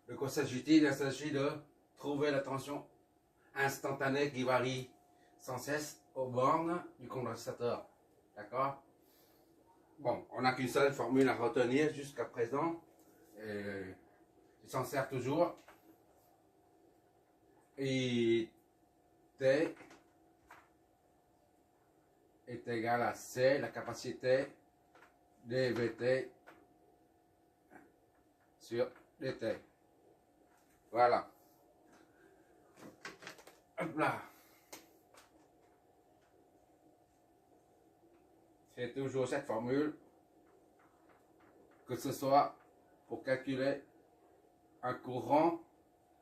De quoi s'agit-il? Il s'agit de trouver la tension instantanée qui varie sans cesse aux bornes du condensateur. D'accord? Bon, on n'a qu'une seule formule à retenir jusqu'à présent. Il s'en sert toujours. Et T est égal à C, la capacité dVt sur dt. Voilà. Hop là. C'est toujours cette formule, que ce soit pour calculer un courant,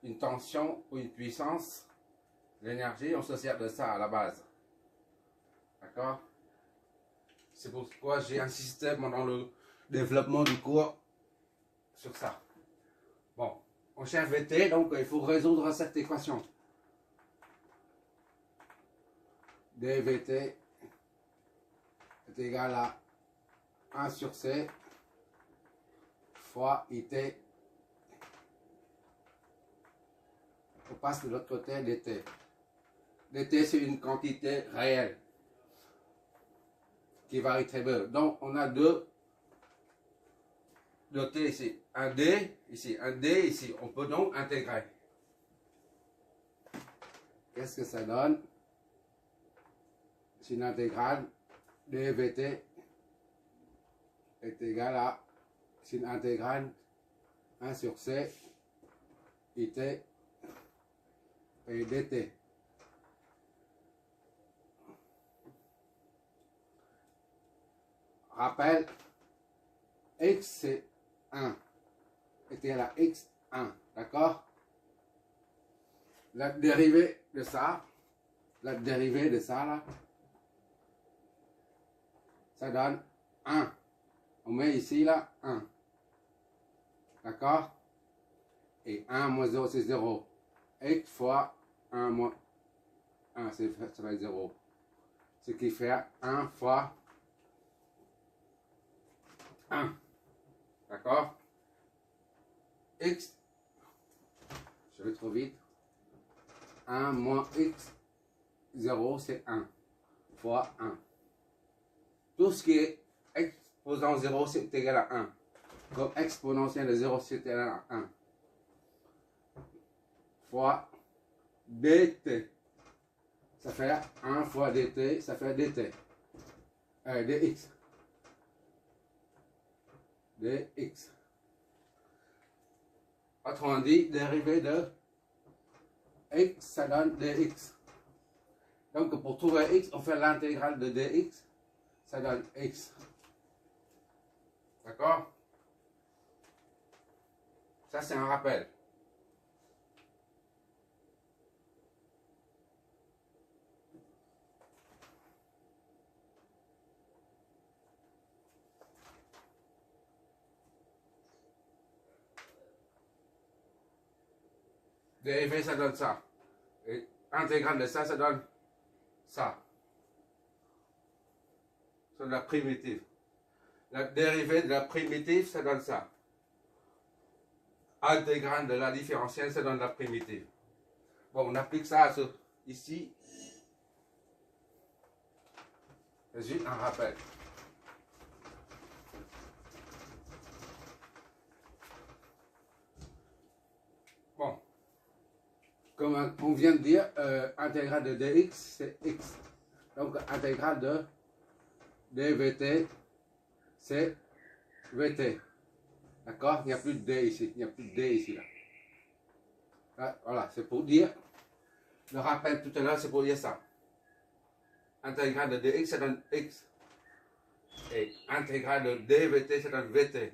une tension ou une puissance, l'énergie, on se sert de ça à la base. D'accord? C'est pourquoi j'ai insisté pendant le développement du cours sur ça. Bon, on cherche Vt, donc il faut résoudre cette équation. dVt est égal à 1 sur C fois IT. On passe de l'autre côté dt. dt, c'est une quantité réelle qui varie très peu. Donc, on a deux t ici. Un d ici, un d ici. On peut donc intégrer. Qu'est-ce que ça donne? C'est une intégrale dVt est égal à, c'est une intégrale 1 sur C IT et dt. Rappel, x c'est 1 est égal à x1, d'accord? La dérivée de ça là, ça donne 1. On met ici là 1. D'accord? Et 1 moins 0 c'est 0. X fois 1 moins 1, ça fait 0. Ce qui fait 1 fois 1. D'accord? X, je vais trop vite. 1 moins x, 0 c'est 1 fois 1. Tout ce qui est exposant 0 c'est égal à 1. Comme exponentielle de 0 c'est égal à 1. Fois dt. Ça fait 1 fois dt, ça fait dt. Dx. Dx. Autrement dit, dérivée de x, ça donne dx. Donc pour trouver x, on fait l'intégrale de dx, ça donne x. D'accord? Ça c'est un rappel. Dérivé, ça donne ça. Et intégrale de ça, ça donne ça. C'est de la primitive. La dérivée de la primitive, ça donne ça. Intégrale de la différentielle, ça donne la primitive. Bon, on applique ça à ici. C'est juste un rappel. Bon. Comme on vient de dire, intégrale de dx, c'est x. Donc, intégrale de dvt, c'est vt. D'accord? Il n'y a plus de d ici. Il n'y a plus de d ici. Là. Voilà, c'est pour dire. Le rappel tout à l'heure, c'est pour dire ça. Intégrale de dx, ça donne x. Et intégrale de dvt, ça donne vt.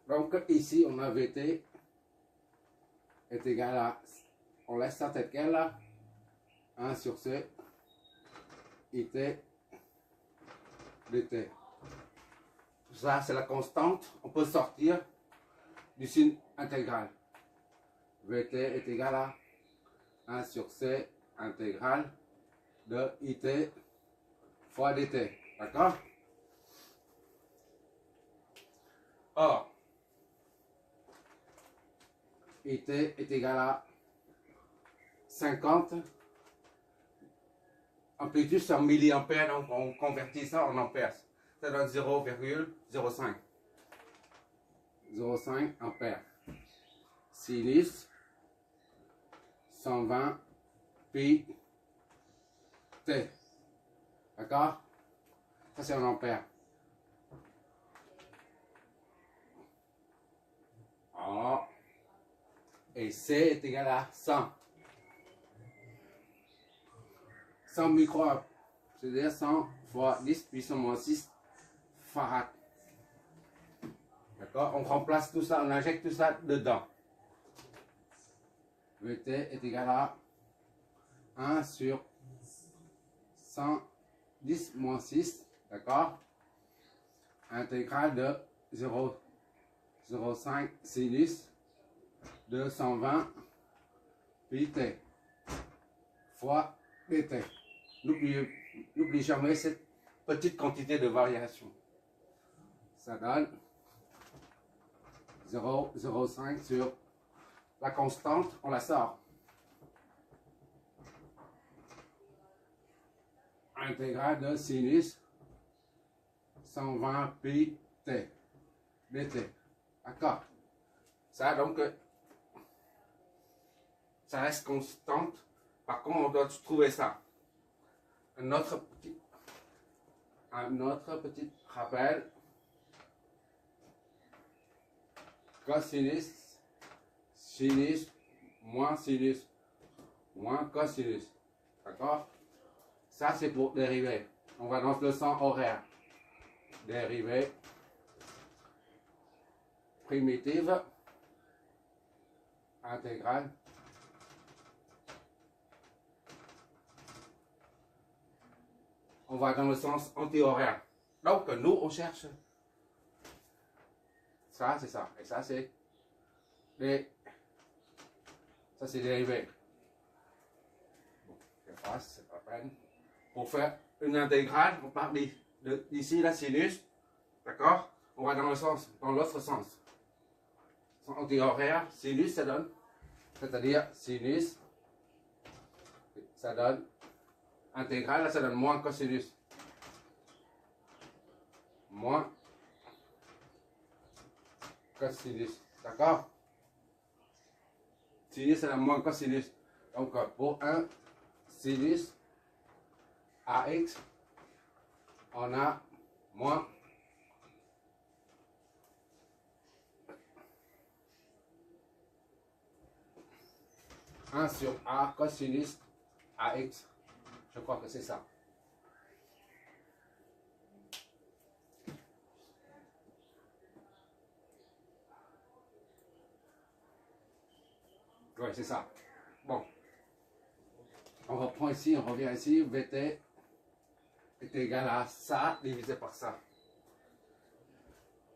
Donc, ici, on a vt est égal à, on laisse ça tel quel là, 1 sur c, it, dt. Ça, c'est la constante. On peut sortir du signe intégral. Vt est égal à 1 sur c intégrale de it fois dt. D'accord? Or, IT est égal à 50. Amplitude c'est en milliampères, donc on convertit ça en ampères. Ça donne 0,05. 0,5 ampères. Sinus 120 pi T. D'accord? Ça c'est en ampères. Alors, et C est égal à 100. 100 microamps, c'est-à-dire 100 fois 10 puissance moins 6 farad. D'accord? On remplace tout ça, on injecte tout ça dedans. VT est égal à 1 sur 110 moins 6, d'accord? Intégrale de 0,05 sinus de 120 pi t fois dt. N'oubliez jamais cette petite quantité de variation. Ça donne 0,05 sur la constante, on la sort. Intégrale de sinus 120 pi t dt. D'accord? Ça donc, ça reste constante. Par contre, on doit trouver ça. Un autre petit rappel. Cosinus, sinus, moins cosinus. D'accord? Ça, c'est pour dériver. On va dans le sens horaire. Dérivée primitive intégrale on va dans le sens anti-horaire. Donc nous on cherche ça, c'est ça, et ça c'est dérivé. Bon, c'est pas peine. Pour faire une intégrale, on part d'ici la sinus, d'accord? On va dans le sens, dans l'autre sens. Anti-horaire, sinus ça donne, c'est-à-dire sinus, ça donne intégrale, là ça donne moins cosinus. Moins cosinus, d'accord? Sinus ça donne moins cosinus. Donc pour un sinus AX, on a moins un sur A cosinus AX. Je crois que c'est ça. Oui, c'est ça. Bon. On reprend ici, on revient ici. VT est égal à ça divisé par ça.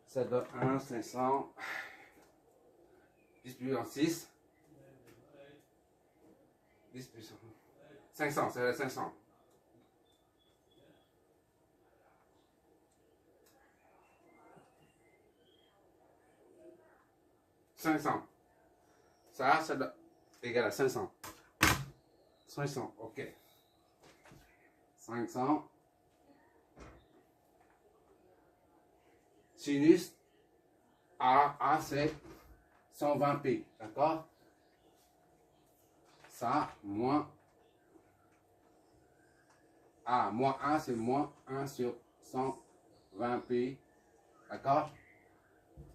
Ça donne 1, 500, 10 puissance 6. 10 puissance 500, c'est 500. 500. Ça donne égal à 500. 500, ok. 500. Sinus A c'est 120 pi, d'accord? Ça, moins A, moins 1 c'est moins 1 sur 120 pi, d'accord?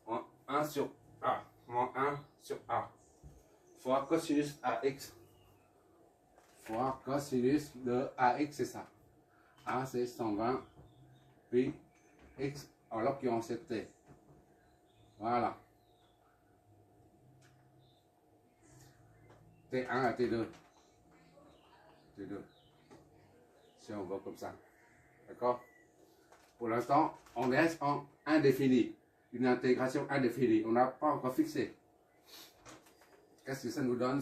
Moins 1 sur A, moins 1 sur A, fois cosinus AX, fois cosinus de AX, c'est ça. A c'est 120 pi X, en l'occurrence c'est T. Voilà. T1 à T2. T2. Si on voit comme ça. D'accord? Pour l'instant, on reste en indéfini. Une intégration indéfinie. On n'a pas encore fixé. Qu'est-ce que ça nous donne?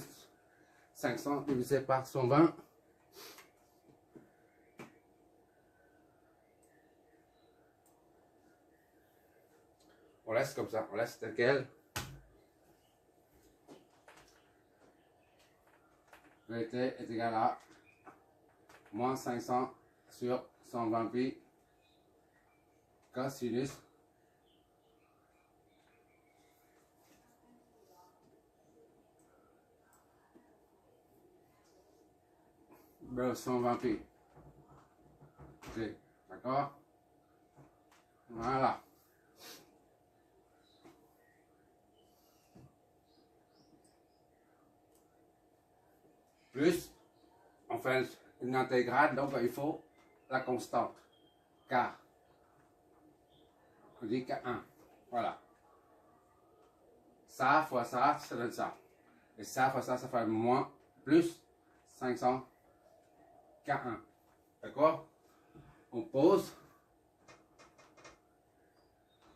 500 divisé par 120. On laisse comme ça. On laisse tel quel. VT est égal à moins 500 sur 120 pi cosinus de 120 pi. Ok, d'accord? Voilà. Plus, on fait une intégrale, donc il faut la constante. K. On dit K1. Voilà. Ça fois ça donne ça. Et ça fois ça fait moins, plus 500 K1. D'accord? On pose.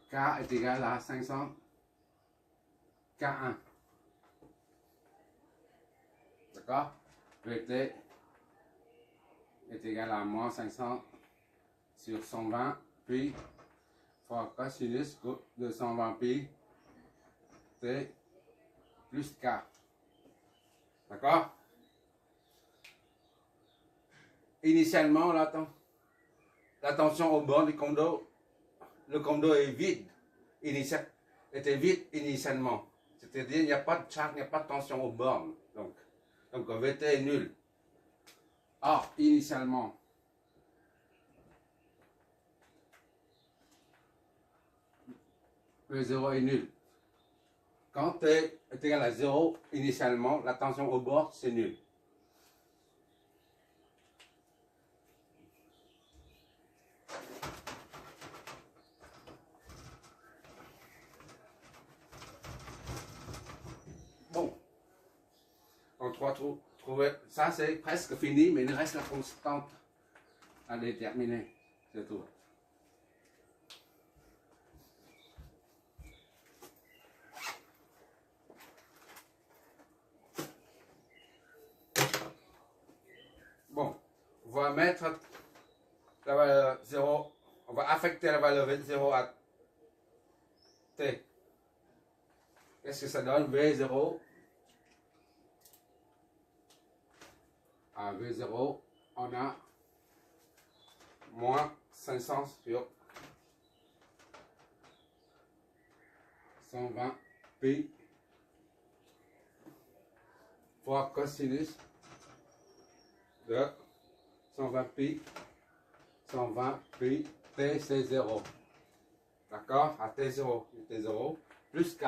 K est égal à 500 K1. D'accord? VT est égal à moins 500 sur 120 pi fois cosinus de 120 pi T plus K. D'accord? Initialement, la tension au bord du condo, le condo est vide. Était vide initialement. C'est-à-dire il n'y a pas de charge, il n'y a pas de tension au bornes. Donc VT est nul. Or, initialement, le 0 est nul. Quand T est égal à 0, initialement, la tension au bord, c'est nul. Bon. Donc, on va trouver. Ça, c'est presque fini, mais il reste la constante à déterminer. C'est tout. Bon, on va mettre la valeur 0, on va affecter la valeur 0 à T. Qu'est-ce que ça donne? V0 à V0, on a moins 500 sur 120 pi fois cosinus de 120 pi T c'est 0. D'accord? À T0, T0 plus K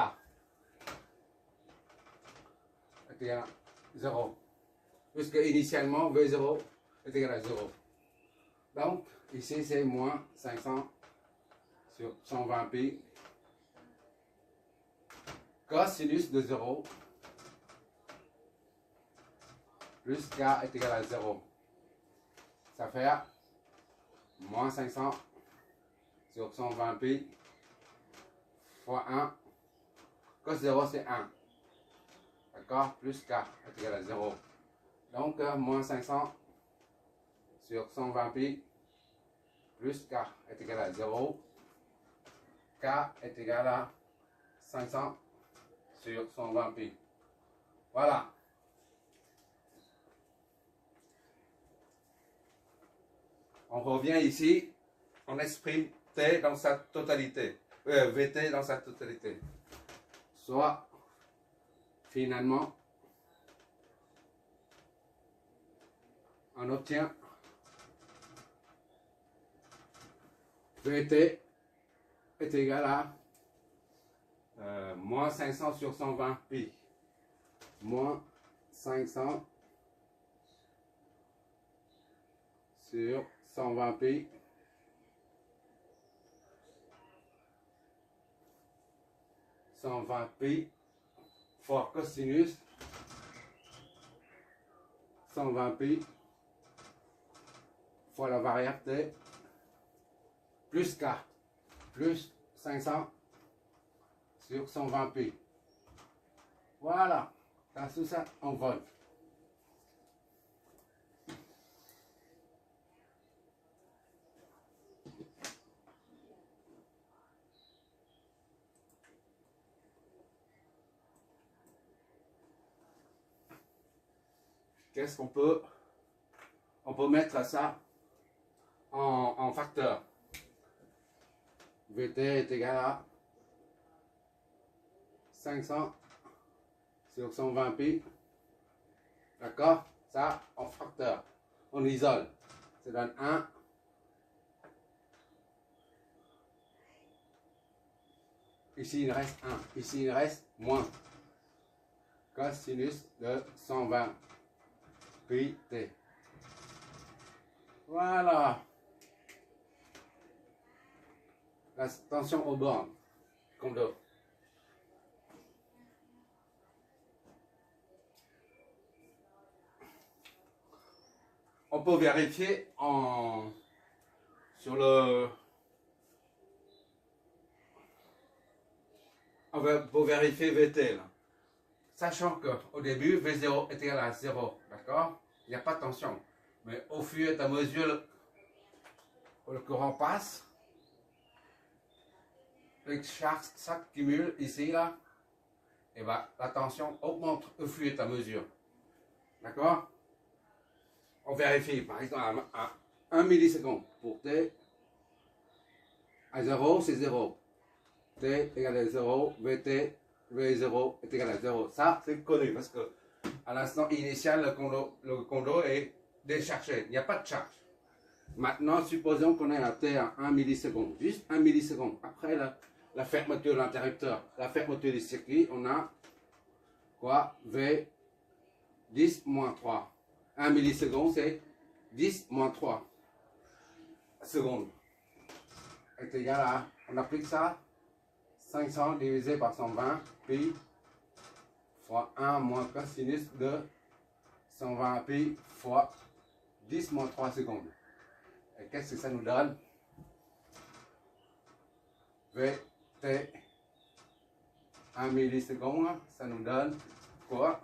est égal à 0. Puisque initialement V0 est égal à 0. Donc ici c'est moins 500 sur 120 pi cosinus de 0 plus K est égal à 0. Ça fait moins 500 sur 120 pi fois 1. Cos 0 c'est 1. D'accord? Plus K est égal à 0. Donc moins 500 sur 120 pi plus K est égal à 0. K est égal à 500 sur 120 pi. Voilà. On revient ici, on exprime T dans sa totalité, VT dans sa totalité. Soit, finalement, on obtient VT est égal à moins 500 sur 120 pi. Moins 500 sur 120 pi. Fois cosinus 120 pi fois la variable T plus K plus 500 sur 120 pi. Voilà, dans tout ça en vol. qu'est-ce qu'on peut... On peut mettre ça en facteur. Vt est égal à 500 sur 120 pi. D'accord? Ça, en facteur. On isole. Ça donne 1. Ici, il reste 1. Ici, il reste moins. Cosinus de 120 pi t. Voilà. La tension aux bornes. Comme d'eau. On peut vérifier sur le... On peut vérifier VT là. Sachant qu'au début, V0 est égal à 0. D'accord? Il n'y a pas de tension. Mais au fur et à mesure où le courant passe, les charges s'accumulent ici là. Et bien la tension augmente au fur et à mesure. D'accord? On vérifie par exemple à 1 milliseconde pour T à 0, c'est 0. T égale à 0, VT, V0 est égal à 0. Ça, c'est connu parce que à l'instant initial, le condo est déchargé. Il n'y a pas de charge. Maintenant, supposons qu'on est à T à 1 milliseconde. Juste 1 milliseconde. Après la fermeture de l'interrupteur, la fermeture du circuit, on a quoi? V 10 moins 3. 1 milliseconde, c'est 10 moins 3 secondes. Est égal à, on applique ça, 500 divisé par 120, pi, fois 1 moins cosinus de 120 pi fois 10 moins 3 secondes. Et qu'est-ce que ça nous donne? Vt 1 milliseconde, ça nous donne quoi?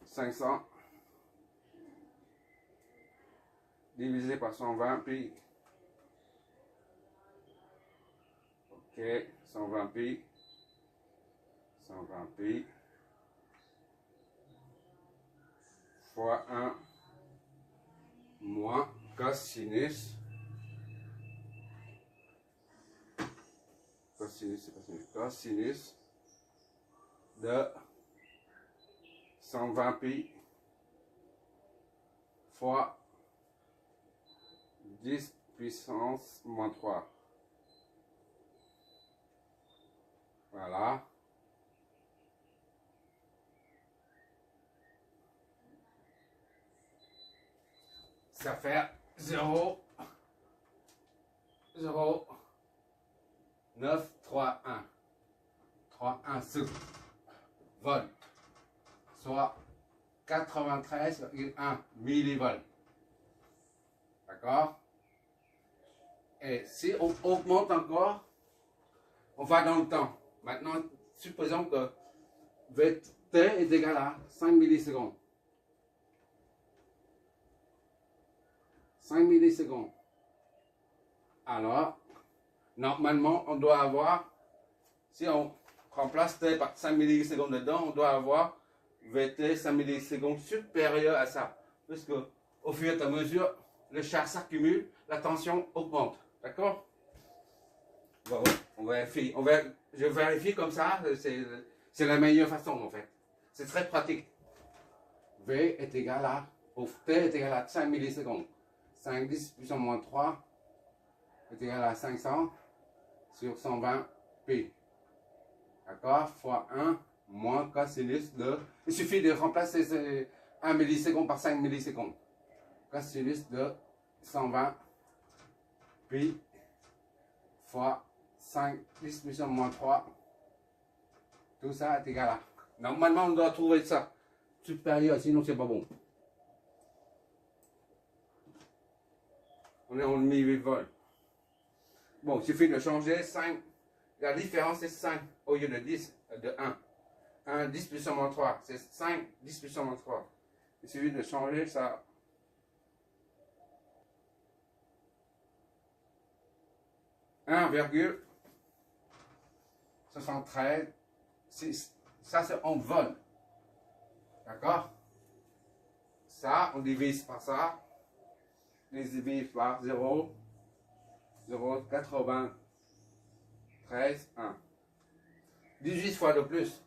500 divisé par 120 pi. Ok, 120 pi. 120 pi. Fois 1 moins cosinus. Cosinus, c'est pas sinus. Cosinus de 120 pi fois 10 puissance moins 3. Voilà. Ça fait 0, 0, 9, 3, 1. 3, 1 sous volt. Soit 93,1 millivolts. D'accord? Et si on augmente encore, on va dans le temps. Maintenant, supposons que Vt est égal à 5 millisecondes. 5 millisecondes. Alors, normalement, on doit avoir, si on remplace T par 5 millisecondes dedans, on doit avoir Vt 5 millisecondes supérieur à ça. Parce que au fur et à mesure, les charges s'accumulent, la tension augmente. D'accord? Bon, on vérifie. Je vérifie comme ça, c'est la meilleure façon en fait. C'est très pratique. V est égal à, T est égal à 5 millisecondes. 5 10 puissance moins 3 est égal à 500 sur 120 pi. D'accord? Fois 1 moins cosinus de... Il suffit de remplacer 1 milliseconde par 5 millisecondes. Cosinus de 120 pi fois 5 10 puissance moins 3. Tout ça est égal à... Normalement, on doit trouver ça supérieur, sinon c'est pas bon. On est en 1008 volts. Bon, il suffit de changer 5. La différence est 5 au lieu de 10, de 1. 1, 10 puissance moins 3. C'est 5, 10 puissance moins 3. Il suffit de changer ça. 73, ça c'est en vol. D'accord? Ça, on divise par ça. On divise par 0, 0, 93, 1. 18 fois de plus.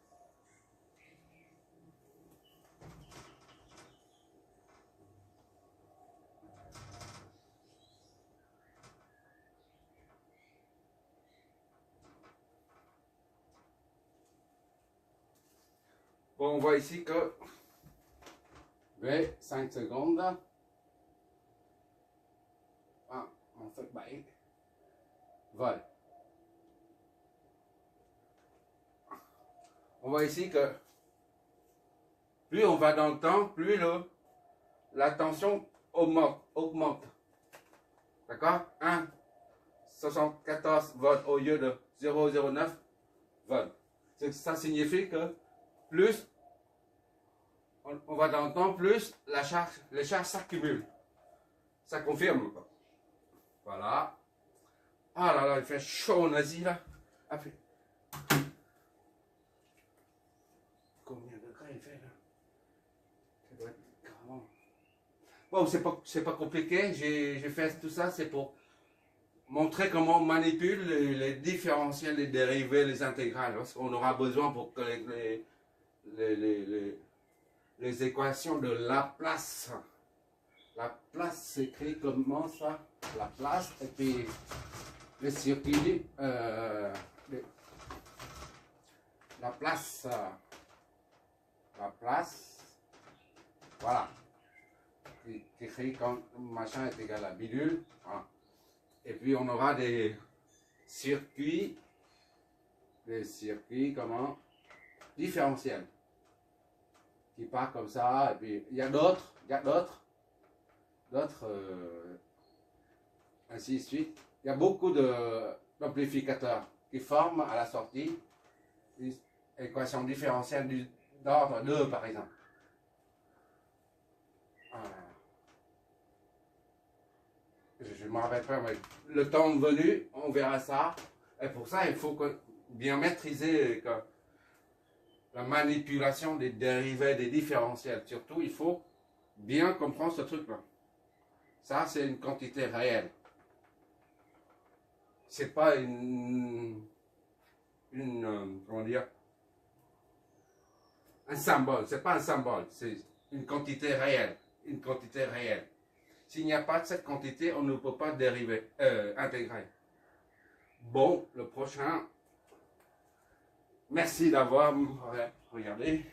Bon, on voit ici que V, 5 secondes. Ah, en fait, vol. On voit ici que plus on va dans le temps, plus la tension augmente. D'accord? 1,74 volts au lieu de 0,09 volts. Ça signifie que plus on va dans le temps, plus les charges s'accumulent. Ça confirme. Voilà. Ah là là, il fait chaud en Asie là. Après. Combien de degrés il fait là? Ça doit être 40. Bon, c'est pas compliqué. J'ai fait tout ça, c'est pour montrer comment on manipule les différentiels, les dérivés, les intégrales. Parce qu'on aura besoin pour que les équations de Laplace. Laplace s'écrit comment ça? Laplace, et puis le circuit, Laplace, voilà, qui écrit quand machin est égal à bidule, voilà. Et puis on aura des circuits comment? Différentiels, qui partent comme ça, et puis il y a d'autres, ainsi de suite. Il y a beaucoup d'amplificateurs qui forment à la sortie une équation différentielle d'ordre 2 par exemple. Je ne me rappelle pas, mais le temps venu, on verra ça. Et pour ça, il faut bien maîtriser la manipulation des dérivés, des différentiels. Surtout, il faut bien comprendre ce truc-là. Ça, c'est une quantité réelle. C'est pas comment dire, un symbole. C'est pas un symbole. C'est une quantité réelle. Une quantité réelle. S'il n'y a pas de cette quantité, on ne peut pas dériver, intégrer. Bon, le prochain. Merci d'avoir regardé.